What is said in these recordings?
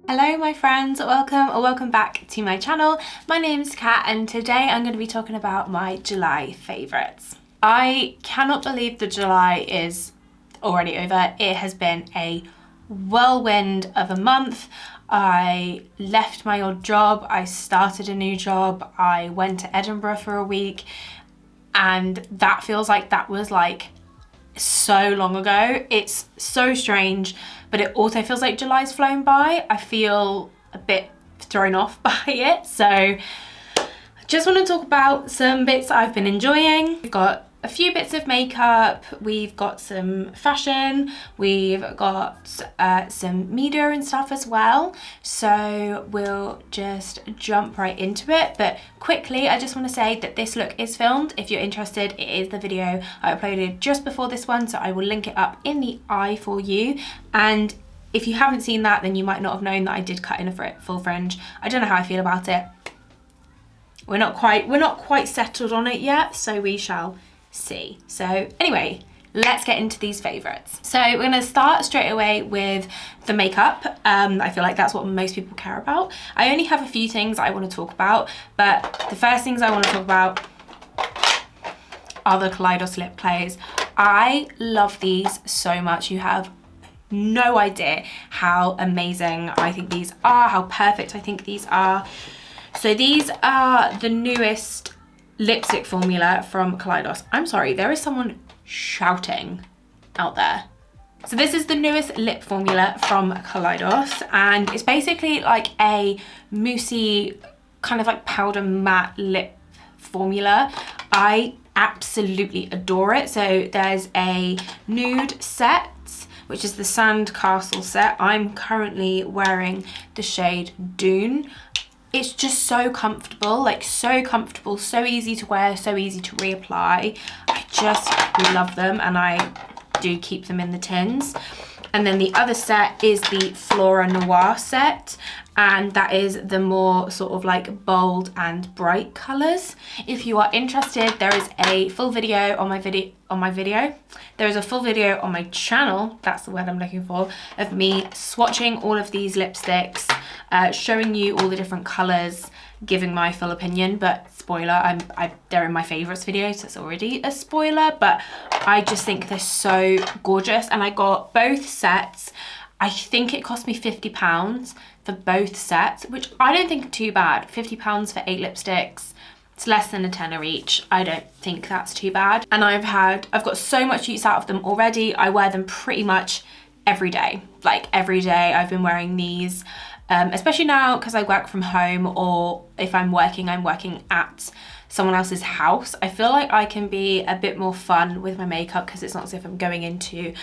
Hello my friends, welcome or welcome back to my channel. My name's Kat and today I'm going to be talking about my July favourites. I cannot believe that July is already over. It has been a whirlwind of a month. I left my old job, I started a new job, I went to Edinburgh for a week, and that feels like that was like so long ago. It's so strange, but it also feels like July's flown by. I feel a bit thrown off by it. So I just want to talk about some bits that I've been enjoying. We've got a few bits of makeup, we've got some fashion, we've got some media and stuff as well. So we'll just jump right into it. But quickly, I just want to say that this look is filmed. If you're interested, it is the video I uploaded just before this one, so I will link it up in the eye for you. And if you haven't seen that, then you might not have known that I did cut in a full fringe. I don't know how I feel about it. We're not quite settled on it yet, so we shall see. So anyway, let's get into these favorites. So we're going to start straight away with the makeup. I feel like that's what most people care about. I only have a few things I want to talk about, but the first things I want to talk about are the Kaleidos lip clays. I love these so much. You have no idea how amazing I think these are, how perfect I think these are. So these are the newest lipstick formula from Kaleidos. I'm sorry, there is someone shouting out there. So this is the newest lip formula from Kaleidos, and it's basically like a moussey kind of like powder matte lip formula. I absolutely adore it. So there's a nude set, which is the Sandcastle set. I'm currently wearing the shade Dune. It's just so comfortable, like so comfortable, so easy to wear, so easy to reapply. I just love them, and I do keep them in the tins. And then the other set is the Flora Noir set, and that is the more sort of like bold and bright colours. If you are interested, there is a full video on my There is a full video on my channel, that's the word I'm looking for, of me swatching all of these lipsticks, showing you all the different colours, giving my full opinion. But spoiler, they're in my favourites video, so it's already a spoiler, but I just think they're so gorgeous. And I got both sets. I think it cost me £50 for both sets, which I don't think too bad. £50 for 8 lipsticks. It's less than a tenner each. I don't think that's too bad. And I've got so much use out of them already. I wear them pretty much every day. Like every day I've been wearing these, especially now because I work from home, or if I'm working at someone else's house. I feel like I can be a bit more fun with my makeup because it's not as if I'm going into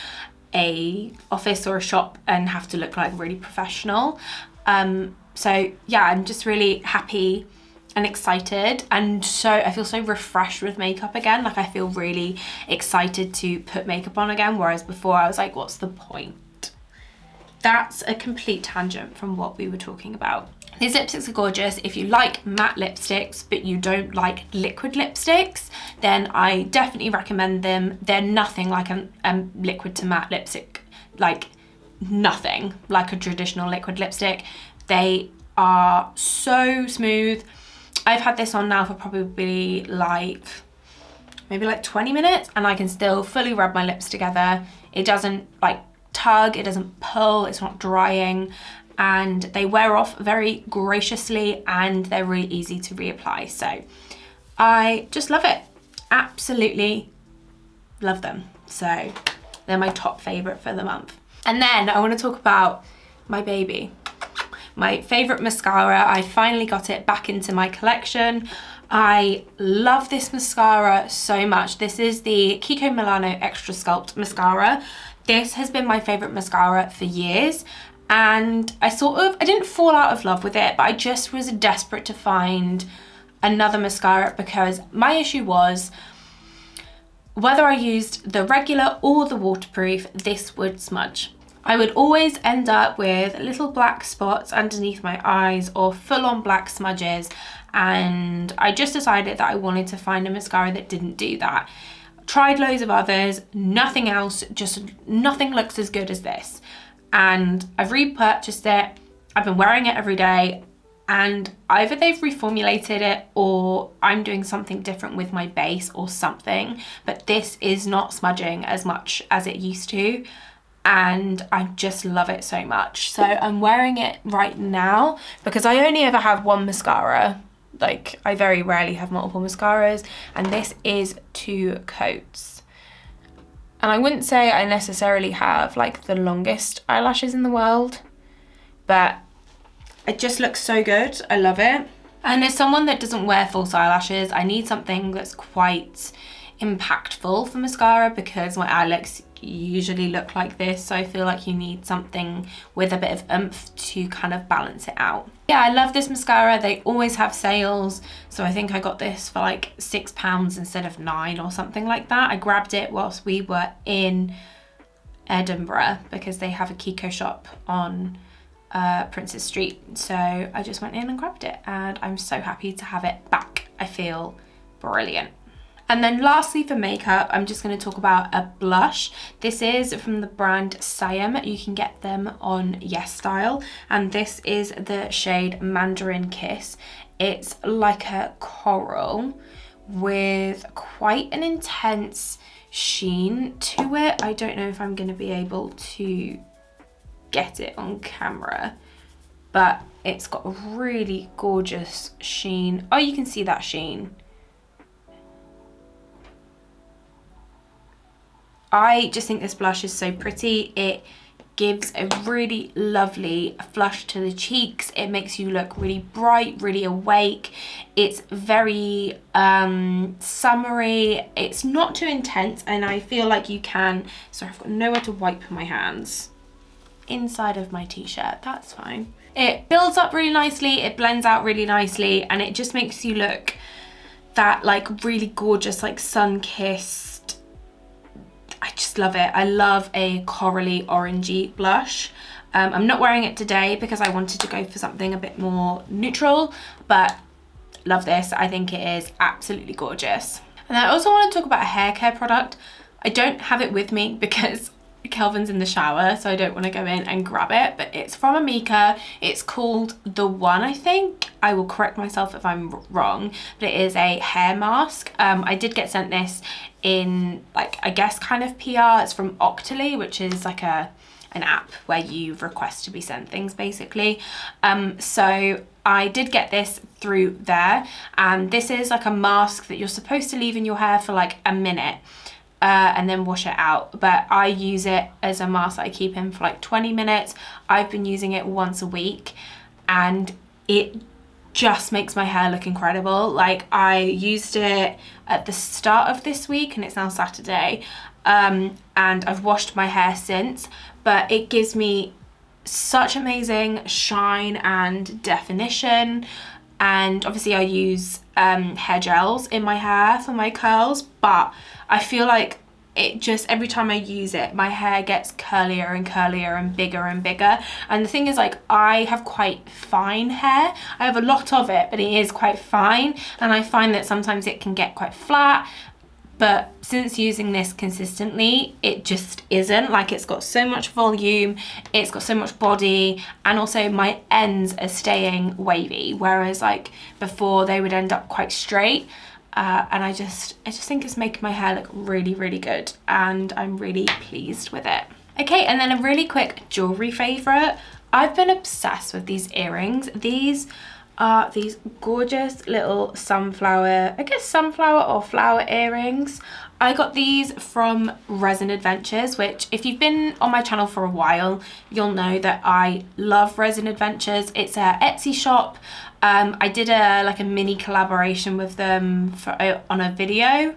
a office or a shop and have to look like really professional. So yeah, I'm just really happy and excited, and so I feel so refreshed with makeup again. Like I feel really excited to put makeup on again, whereas before I was like, what's the point? That's a complete tangent from what we were talking about. These lipsticks are gorgeous. If you like matte lipsticks but you don't like liquid lipsticks, then I definitely recommend them. They're nothing like a liquid to matte lipstick, like nothing like a traditional liquid lipstick. They are so smooth. I've had this on now for probably maybe like 20 minutes, and I can still fully rub my lips together. It doesn't like tug, it doesn't pull, it's not drying, and they wear off very graciously, and they're really easy to reapply. So I just love it. Absolutely love them. So they're my top favorite for the month. And then I want to talk about my baby. My favorite mascara. I finally got it back into my collection. I love this mascara so much. This is the Kiko Milano Extra Sculpt mascara. This has been my favorite mascara for years, and I didn't fall out of love with it, but I just was desperate to find another mascara because my issue was whether I used the regular or the waterproof, this would smudge. I would always end up with little black spots underneath my eyes or full-on black smudges, and I just decided that I wanted to find a mascara that didn't do that. Tried loads of others, nothing else, just nothing looks as good as this. And I've repurchased it. I've been wearing it every day, and either they've reformulated it or I'm doing something different with my base or something, but this is not smudging as much as it used to, and I just love it so much. So I'm wearing it right now because I only ever have one mascara. Like, I very rarely have multiple mascaras, and this is 2 coats. And I wouldn't say I necessarily have like the longest eyelashes in the world, but it just looks so good. I love it. And as someone that doesn't wear false eyelashes, I need something that's quite impactful for mascara because my eyelids usually look like this. So I feel like you need something with a bit of oomph to kind of balance it out. Yeah, I love this mascara. They always have sales. So I think I got this for like £6 instead of £9 or something like that. I grabbed it whilst we were in Edinburgh because they have a Kiko shop on Princess Street. So I just went in and grabbed it, and I'm so happy to have it back. I feel brilliant. And then lastly for makeup, I'm just going to talk about a blush. This is from the brand Siam. You can get them on Yes Style, and this is the shade Mandarin Kiss. It's like a coral with quite an intense sheen to it. I don't know if I'm going to be able to get it on camera, but it's got a really gorgeous sheen. Oh, you can see that sheen. I just think this blush is so pretty. It gives a really lovely flush to the cheeks. It makes you look really bright, really awake. It's very summery. It's not too intense, and I feel like you can, sorry, I've got nowhere to wipe my hands. Inside of my t-shirt, that's fine. It builds up really nicely, it blends out really nicely, and it just makes you look that like really gorgeous, like sun-kissed. I just love it. I love a corally orangey blush. I'm not wearing it today because I wanted to go for something a bit more neutral, but love this. I think it is absolutely gorgeous. And I also want to talk about a hair care product. I don't have it with me because Kelvin's in the shower, so I don't want to go in and grab it, but it's from Amika. It's called The One, I think. I will correct myself if I'm wrong, but it is a hair mask. I did get sent this in, like, I guess kind of PR. It's from Octoly, which is like an app where you request to be sent things basically. So I did get this through there, and this is like a mask that you're supposed to leave in your hair for like a minute. And then wash it out, but I use it as a mask that I keep in for like 20 minutes. I've been using it once a week, and it just makes my hair look incredible. Like, I used it at the start of this week, and it's now Saturday, and I've washed my hair since, but it gives me such amazing shine and definition. And obviously I use hair gels in my hair for my curls, but I feel like it just, every time I use it, my hair gets curlier and curlier and bigger. And the thing is, like, I have quite fine hair. I have a lot of it, but it is quite fine, and I find that sometimes it can get quite flat. But since using this consistently, it just isn't. Like, it's got so much volume, it's got so much body, and also my ends are staying wavy, whereas like before they would end up quite straight. And I just think it's making my hair look really, really good, and I'm really pleased with it. Okay, and then a really quick jewelry favorite. I've been obsessed with these earrings. These are these gorgeous little sunflower, I guess sunflower or flower earrings. I got these from Resin Adventures, which if you've been on my channel for a while, you'll know that I love Resin Adventures. It's a Etsy shop. I did a mini collaboration with them on a video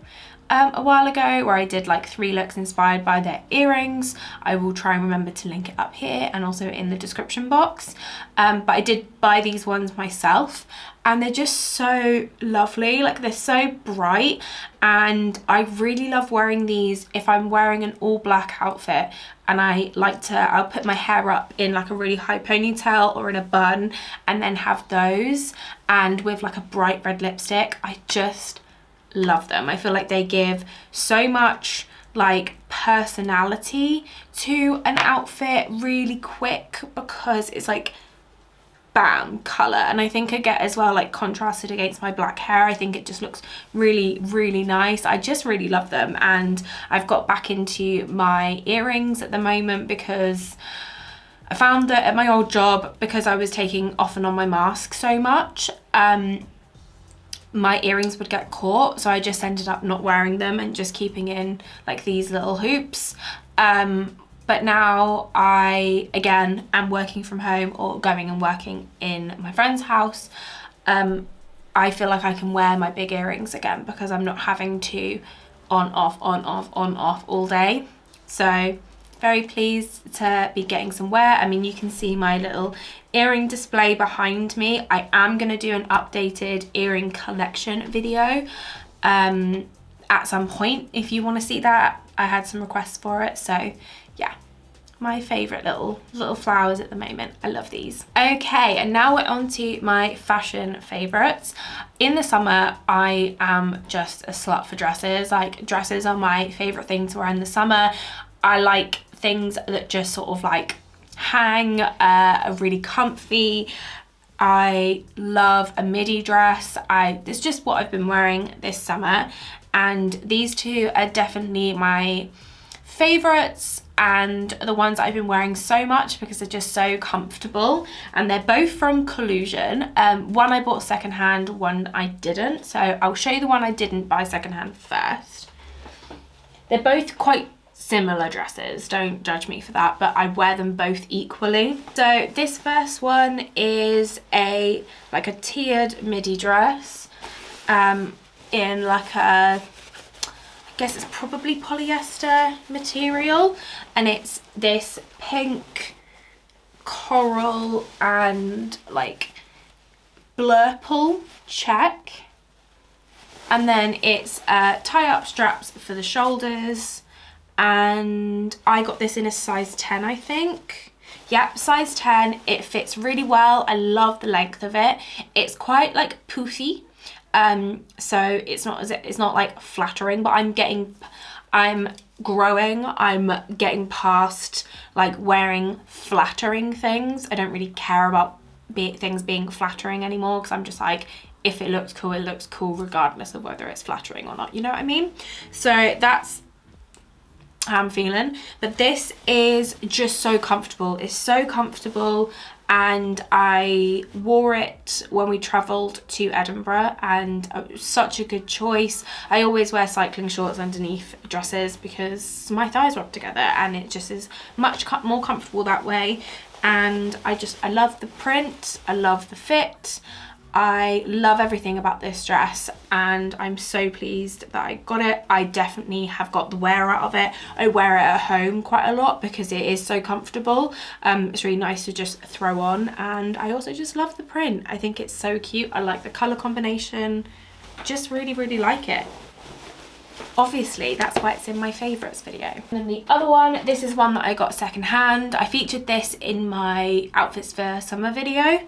a while ago, where I did like 3 looks inspired by their earrings. I will try and remember to link it up here and also in the description box. But I did buy these ones myself, and they're just so lovely. Like, they're so bright, and I really love wearing these if I'm wearing an all black outfit, and I'll put my hair up in like a really high ponytail or in a bun, and then have those, and with like a bright red lipstick. I just love them. I feel like they give so much like personality to an outfit really quick, because it's like bam color, and I think I get as well like contrasted against my black hair. I think it just looks really, really nice. I just really love them, and I've got back into my earrings at the moment because I found that at my old job, because I was taking off and on my mask so much, my earrings would get caught, so I just ended up not wearing them and just keeping in like these little hoops. But now I, again, am working from home or going and working in my friend's house. I feel like I can wear my big earrings again because I'm not having to on, off, on, off, on, off all day. So very pleased to be getting some wear. I mean, you can see my little earring display behind me. I am going to do an updated earring collection video at some point if you want to see that. I had some requests for it, so yeah, my favorite little flowers at the moment. I love these. Okay, and now we're on to my fashion favorites. In the summer, I am just a slut for dresses. Like, dresses are my favorite thing to wear in the summer. I like things that just sort of like hang, are really comfy. I love a midi dress. It's just what I've been wearing this summer, and these two are definitely my favorites and the ones I've been wearing so much because they're just so comfortable, and they're both from Collusion. One I bought secondhand, one I didn't, so I'll show you the one I didn't buy secondhand first. They're both quite similar dresses, don't judge me for that, but I wear them both equally. So this first one is like a tiered midi dress in like a, I guess it's probably polyester material, and it's this pink coral and like blurple check, and then it's tie-up straps for the shoulders, and I got this in a size 10, I think. Yep, size 10. It fits really well. I love the length of it. It's quite like poofy, so it's not like flattering, but I'm growing. I'm getting past like wearing flattering things. I don't really care about things being flattering anymore, because I'm just like, if it looks cool, it looks cool regardless of whether it's flattering or not, you know what I mean? So that's how I'm feeling. But this is just so comfortable. It's so comfortable, and I wore it when we travelled to Edinburgh, and it was such a good choice. I always wear cycling shorts underneath dresses because my thighs rub together, and it just is much more comfortable that way. And I love the print, I love the fit, I love everything about this dress, and I'm so pleased that I got it. I definitely have got the wear out of it. I wear it at home quite a lot because it is so comfortable. It's really nice to just throw on, and I also just love the print. I think it's so cute. I like the colour combination. Just really, really like it. Obviously, that's why it's in my favourites video. And then the other one, this is one that I got secondhand. I featured this in my outfits for summer video,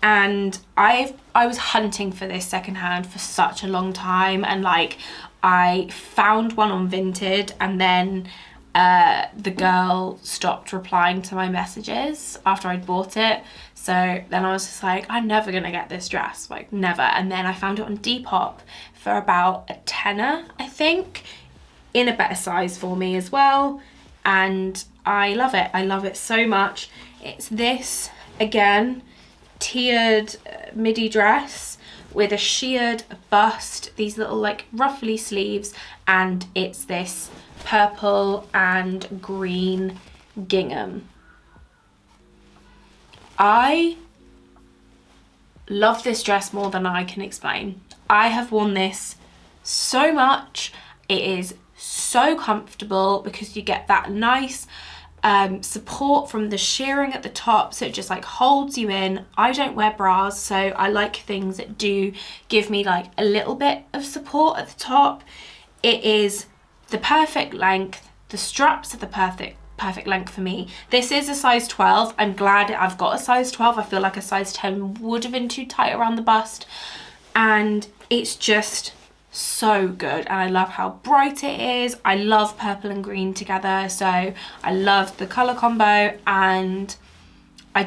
and I was hunting for this secondhand for such a long time, and like I found one on Vinted, and then the girl stopped replying to my messages after I'd bought it. So then I was just like, I'm never gonna get this dress, like never. And then I found it on Depop for about a tenner, I think, in a better size for me as well, and I love it. I love it so much. It's this, again, tiered midi dress with a sheared bust, these little like ruffly sleeves, and it's this purple and green gingham. I love this dress more than I can explain. I have worn this so much. It is so comfortable because you get that nice support from the shearing at the top, so it just like holds you in. I don't wear bras, so I like things that do give me like a little bit of support at the top. It is the perfect length. The straps are the perfect length for me. This is a size 12. I'm glad I've got a size 12. I feel like a size 10 would have been too tight around the bust, and it's just so good. And I love how bright it is. I love purple and green together, so I love the color combo, and I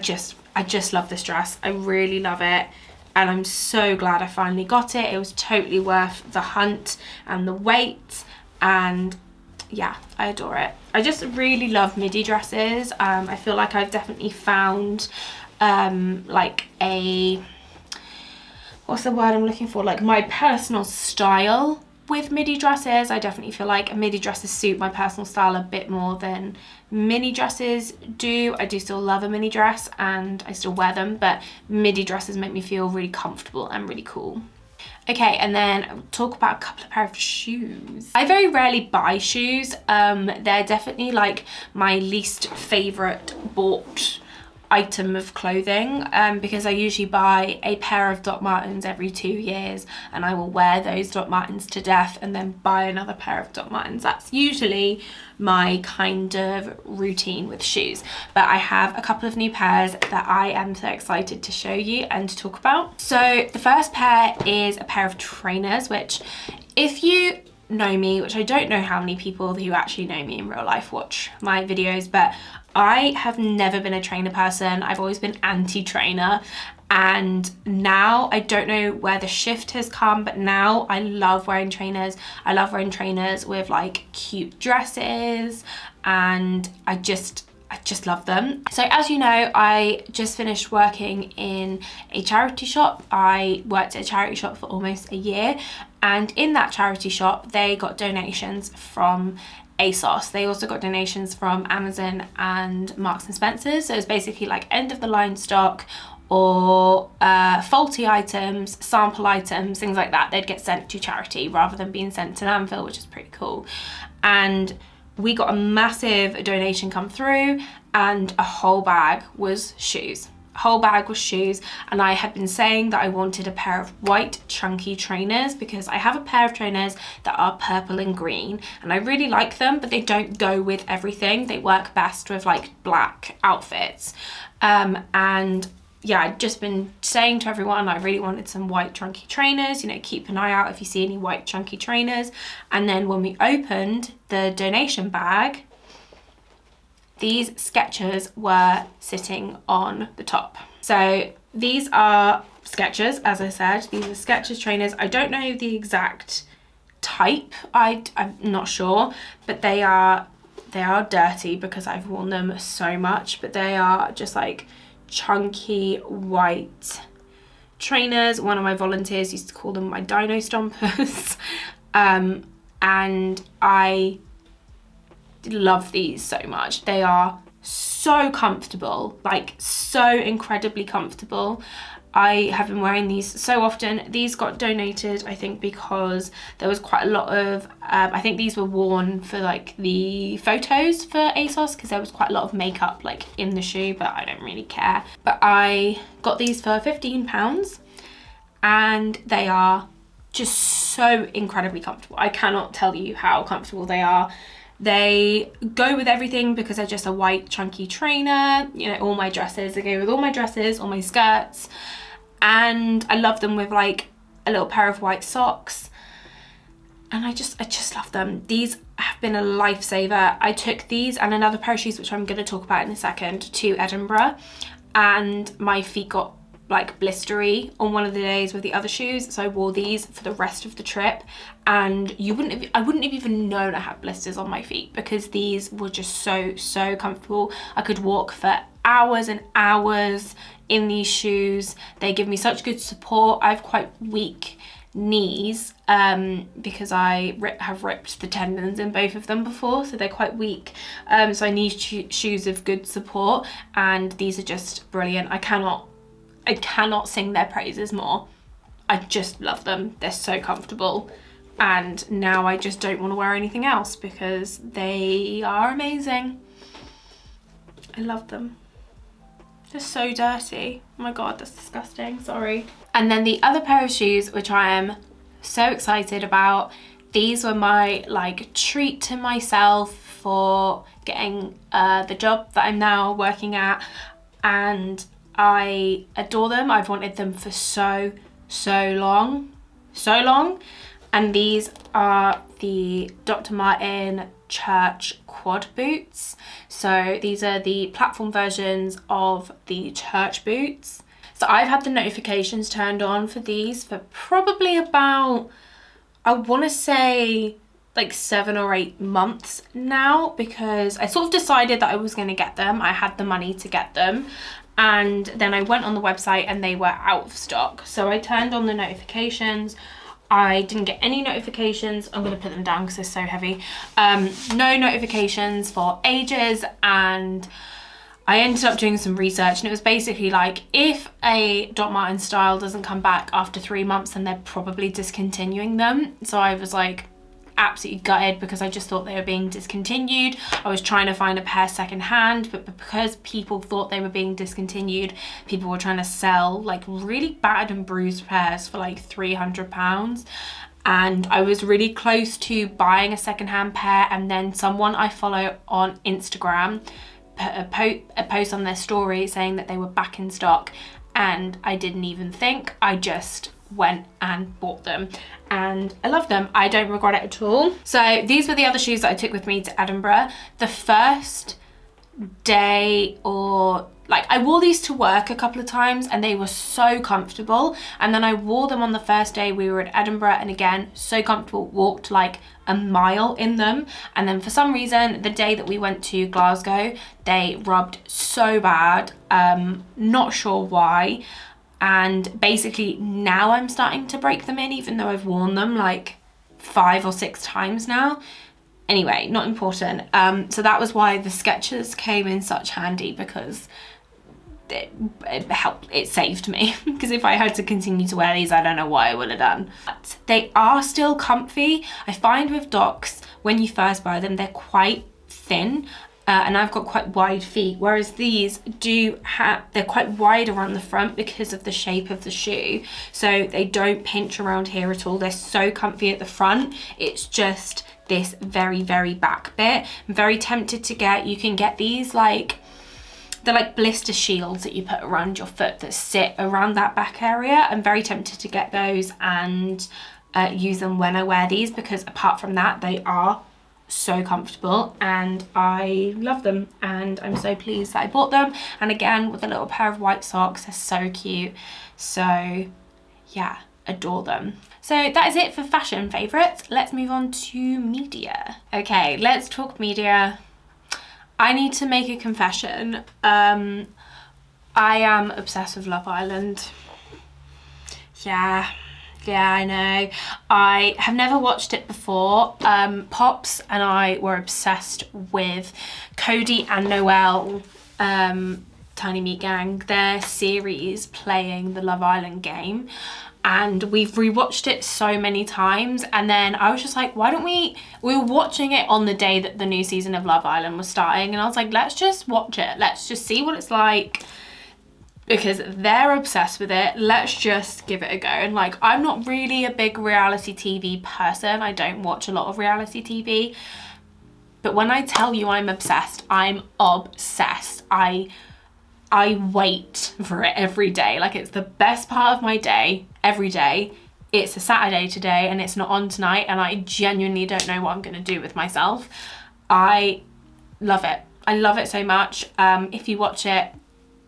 I just love this dress. I really love it. And I'm so glad I finally got it. It was totally worth the hunt and the wait. And yeah, I adore it. I just really love midi dresses. I feel like I've definitely found like a, what's the word I'm looking for? Like my personal style with midi dresses. I definitely feel like midi dresses suit my personal style a bit more than mini dresses do. I do still love a mini dress and I still wear them, but midi dresses make me feel really comfortable and really cool. Okay, and then I'll talk about a couple of pair of shoes. I very rarely buy shoes. They're definitely like my least favorite bought item of clothing, because I usually buy a pair of Doc Martens every 2 years and I will wear those Doc Martens to death and then buy another pair of Doc Martens. That's usually my kind of routine with shoes, but I have a couple of new pairs that I am so excited to show you and to talk about. So the first pair is a pair of trainers, which if you know me, which I don't know how many people who actually know me in real life watch my videos, but I have never been a trainer person. I've always been anti-trainer, and now I don't know where the shift has come, but now I love wearing trainers. I love wearing trainers with like cute dresses, and I just love them. So as you know, I just finished working in a charity shop. I worked at a charity shop for almost a year, and in that charity shop they got donations from ASOS. They also got donations from Amazon and Marks and Spencer's. So it's basically like end of the line stock or faulty items, sample items, things like that. They'd get sent to charity rather than being sent to landfill, which is pretty cool. And we got a massive donation come through and a whole bag was shoes. Whole bag was shoes, and I had been saying that I wanted a pair of white chunky trainers because I have a pair of trainers that are purple and green and I really like them, but they don't go with everything. They work best with like black outfits, and yeah, I'd just been saying to everyone I really wanted some white chunky trainers. You know, keep an eye out if you see any white chunky trainers. And then when we opened the donation bag, these Skechers were sitting on the top. So these are Skechers, as I said. These are Skechers trainers. I don't know the exact type. I'm not sure, but they are dirty because I've worn them so much. But they are just like chunky white trainers. One of my volunteers used to call them my dino stompers. And I love these so much. They are so comfortable, like so incredibly comfortable. I have been wearing these so often. These got donated, I think, because there was quite a lot of I think these were worn for like the photos for ASOS because there was quite a lot of makeup like in the shoe, but I don't really care. But I got these for £15 and they are just so incredibly comfortable. I cannot tell you how comfortable they are. They go with everything because they're just a white chunky trainer. You know, all my dresses, they go with all my dresses, all my skirts. And I love them with like a little pair of white socks. And I just love them. These have been a lifesaver. I took these and another pair of shoes, which I'm going to talk about in a second, to Edinburgh. And my feet got like blistery on one of the days with the other shoes, so I wore these for the rest of the trip, and I wouldn't have even known I had blisters on my feet because these were just so comfortable. I could walk for hours and hours in these shoes. They give me such good support. I have quite weak knees because I have ripped the tendons in both of them before, so they're quite weak, so I need shoes of good support, and these are just brilliant. I cannot sing their praises more. I just love them. They're so comfortable. And now I just don't want to wear anything else because they are amazing. I love them. They're so dirty. Oh my God, that's disgusting. Sorry. And then the other pair of shoes, which I am so excited about, these were my like treat to myself for getting the job that I'm now working at. And I adore them. I've wanted them for so long. And these are the Dr. Martin church quad boots. So these are the platform versions of the church boots. So I've had the notifications turned on for these for probably about, I want to say like 7 or 8 months now, because I sort of decided that I was going to get them. I had the money to get them, and then I went on the website and they were out of stock. So I turned on the notifications. I didn't get any notifications. I'm going to put them down because they're so heavy. No notifications for ages, and I ended up doing some research, and it was basically like, if a Doc Martens style doesn't come back after 3 months, then they're probably discontinuing them. So I was like absolutely gutted, because I just thought they were being discontinued. I was trying to find a pair second hand, but because people thought they were being discontinued, people were trying to sell like really battered and bruised pairs for like £300. And I was really close to buying a secondhand pair, and then someone I follow on Instagram put a post on their story saying that they were back in stock, and I didn't even think. I just went and bought them, and I love them. I don't regret it at all. So these were the other shoes that I took with me to Edinburgh. The first day, or like, I wore these to work a couple of times and they were so comfortable, and then I wore them on the first day we were at Edinburgh, and again, so comfortable, walked like a mile in them. And then for some reason, the day that we went to Glasgow, they rubbed so bad, not sure why. And basically now I'm starting to break them in, even though I've worn them like 5 or 6 times now. Anyway, not important. So that was why the Skechers came in such handy, because it helped, it saved me. Because if I had to continue to wear these, I don't know what I would have done. But they are still comfy. I find with Docs, when you first buy them, they're quite thin. And I've got quite wide feet, whereas these they're quite wide around the front because of the shape of the shoe. So they don't pinch around here at all. They're so comfy at the front. It's just this very, very back bit. I'm very tempted to get, you can get these like, they're like blister shields that you put around your foot that sit around that back area. I'm very tempted to get those and use them when I wear these, because apart from that, they are so comfortable and I love them, and I'm so pleased that I bought them. And again, with a little pair of white socks, they're so cute. So yeah, adore them. So that is it for fashion favourites. Let's move on to media. Okay, let's talk media. I need to make a confession. I am obsessed with Love Island. Yeah, I know. I have never watched it before. Pops and I were obsessed with Cody and Noelle, Tiny Meat Gang, their series playing the Love Island game. And we've rewatched it so many times. And then I was just like, why don't we were watching it on the day that the new season of Love Island was starting. And I was like, let's just watch it. Let's just see what it's like. Because they're obsessed with it, let's just give it a go. And like, I'm not really a big reality TV person. I don't watch a lot of reality TV. But when I tell you I'm obsessed, I'm obsessed. I wait for it every day. Like, it's the best part of my day, every day. It's a Saturday today and it's not on tonight, and I genuinely don't know what I'm gonna do with myself. I love it. I love it so much. If you watch it,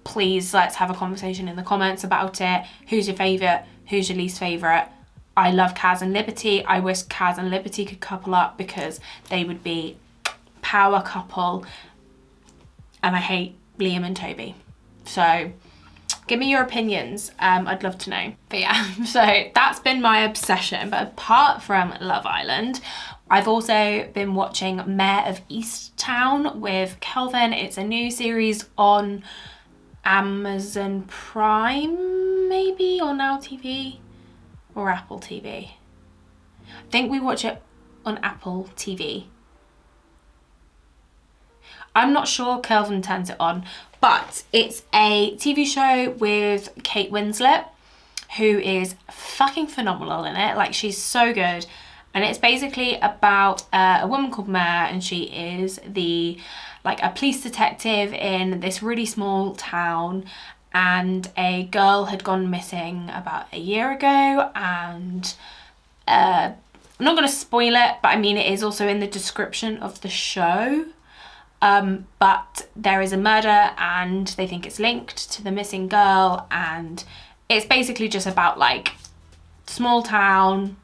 please let's have a conversation in the comments about it. Who's your favourite? Who's your least favourite? I love Kaz and Liberty. I wish Kaz and Liberty could couple up, because they would be power couple. And I hate Liam and Toby. So give me your opinions. I'd love to know. But yeah, so that's been my obsession. But apart from Love Island, I've also been watching Mayor of Easttown with Kelvin. It's a new series on Amazon Prime, maybe, or Now TV, or Apple TV. I think we watch it on Apple TV. I'm not sure. Kelvin turns it on, but it's a TV show with Kate Winslet, who is fucking phenomenal in it. Like, she's so good. And it's basically about a woman called Mare, and she is a police detective in this really small town, and a girl had gone missing about a year ago, and I'm not going to spoil it, but I mean, it is also in the description of the show. But there is a murder and they think it's linked to the missing girl, and it's basically just about like small town,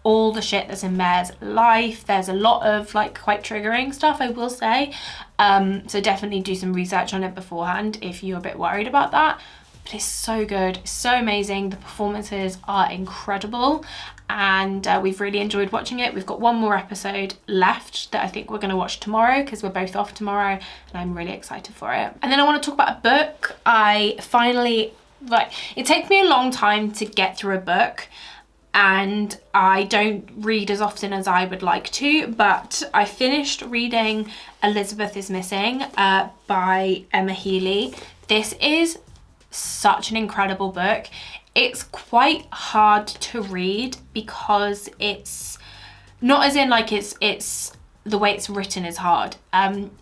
all the shit that's in Mare's life. There's a lot of like quite triggering stuff, I will say. So definitely do some research on it beforehand if you're a bit worried about that. But it's so good, it's so amazing. The performances are incredible, and we've really enjoyed watching it. We've got one more episode left that I think we're going to watch tomorrow because we're both off tomorrow, and I'm really excited for it. And then I want to talk about a book. I finally, like, it takes me a long time to get through a book, and I don't read as often as I would like to, but I finished reading Elizabeth is Missing by Emma Healey. This is such an incredible book. It's quite hard to read because it's not as in like it's the way it's written is hard.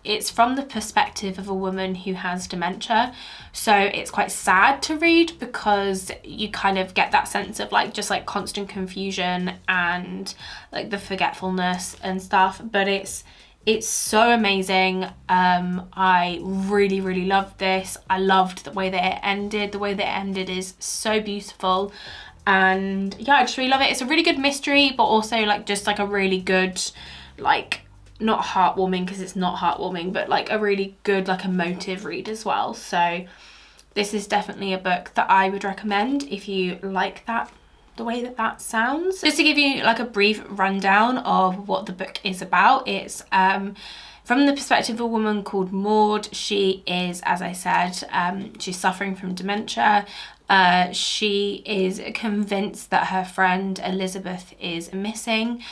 It's from the perspective of a woman who has dementia, so it's quite sad to read because you kind of get that sense of like just like constant confusion and like the forgetfulness and stuff, but it's so amazing. I really loved this. I loved the way that it ended. The way that it ended is so beautiful, and yeah, I just really love it. It's a really good mystery, but also like just like a really good, like, not heartwarming because it's not heartwarming, but like a really good like emotive read as well. So this is definitely a book that I would recommend if you like that, the way that that sounds. Just to give you like a brief rundown of what the book is about, it's from the perspective of a woman called Maud. She is, as I said, she's suffering from dementia. She is convinced that her friend Elizabeth is missing,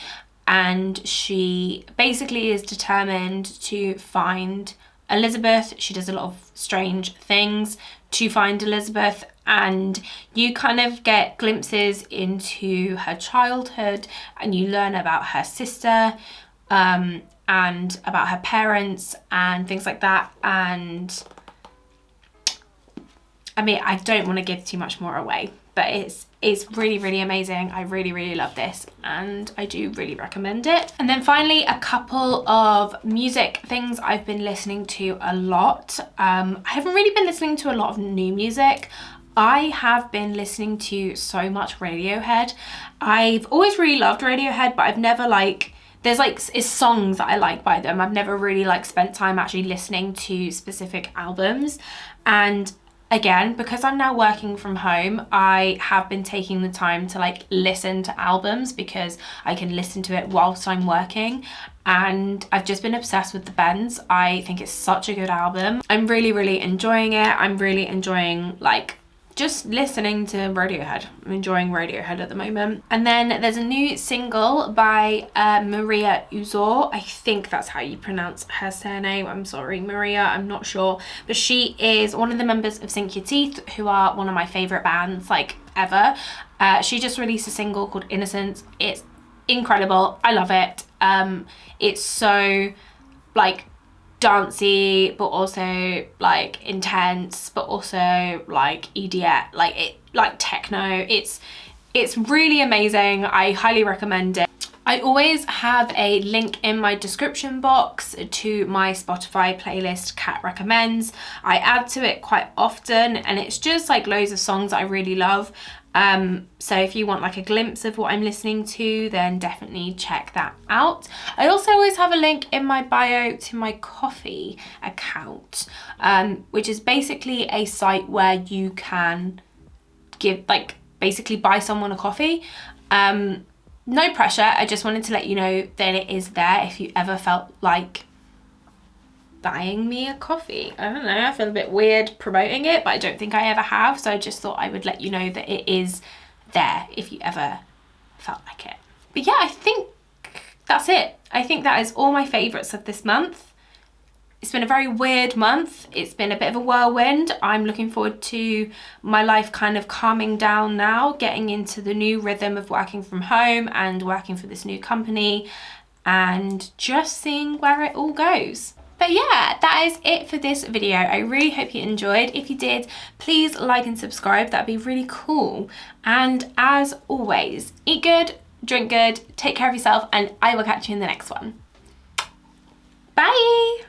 and she basically is determined to find Elizabeth. She does a lot of strange things to find Elizabeth, and you kind of get glimpses into her childhood, and you learn about her sister and about her parents and things like that. And I mean, I don't want to give too much more away, but it's really amazing. I really love this, and I do really recommend it. And then finally, a couple of music things I've been listening to a lot. I haven't really been listening to a lot of new music. I have been listening to so much Radiohead. I've always really loved Radiohead, but I've never like, there's like is songs that I like by them. I've never really like spent time actually listening to specific albums. And again, because I'm now working from home, I have been taking the time to like listen to albums because I can listen to it whilst I'm working. And I've just been obsessed with The Bends. I think it's such a good album. I'm really enjoying it. I'm really enjoying like just listening to Radiohead. I'm enjoying Radiohead at the moment. And then there's a new single by Maria Uzor. I think that's how you pronounce her surname. I'm sorry, Maria, I'm not sure. But she is one of the members of Sink Your Teeth, who are one of my favourite bands like ever. She just released a single called Innocence. It's incredible. I love it. It's so like dancey, but also like intense, but also like EDM, like it, like techno. It's really amazing. I highly recommend it. I always have a link in my description box to my Spotify playlist, Cat Recommends. I add to it quite often, and it's just like loads of songs I really love. So if you want like a glimpse of what I'm listening to, then definitely check that out. I also always have a link in my bio to my coffee account, which is basically a site where you can give, like, basically buy someone a coffee. No pressure. I just wanted to let you know that it is there if you ever felt like buying me a coffee. I don't know, I feel a bit weird promoting it, but I don't think I ever have, so I just thought I would let you know that it is there if you ever felt like it. But yeah, I think that's it. I think that is all my favourites of this month. It's been a very weird month. It's been a bit of a whirlwind. I'm looking forward to my life kind of calming down now, getting into the new rhythm of working from home and working for this new company, and just seeing where it all goes. But yeah, that is it for this video. I really hope you enjoyed. If you did, please like and subscribe. That'd be really cool. And as always, eat good, drink good, take care of yourself, and I will catch you in the next one. Bye!